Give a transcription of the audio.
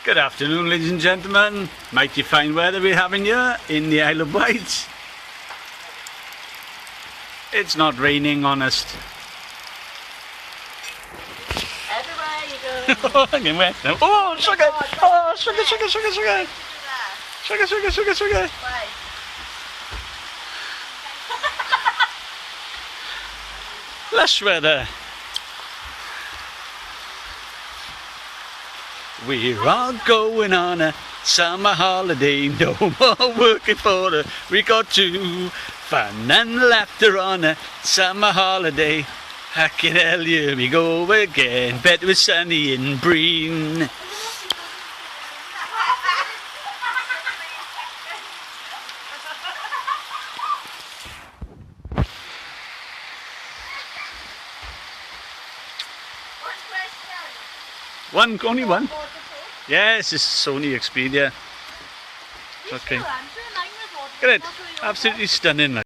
Good afternoon, ladies and gentlemen. Mighty fine weather we're having here in the Isle of Wight. It's not raining, honest. Everywhere you go. Oh, sugar! Oh, sugar, sugar, sugar, sugar! Sugar, sugar, sugar, sugar! Lush weather. We're all going on a summer holiday, no more working for a week or two. Fun and laughter on a summer holiday. I can tell you, we go again. Bet it was sunny in Breen. Only one. Yes, it's Sony Xperia. Okay. Look at it, absolutely stunning.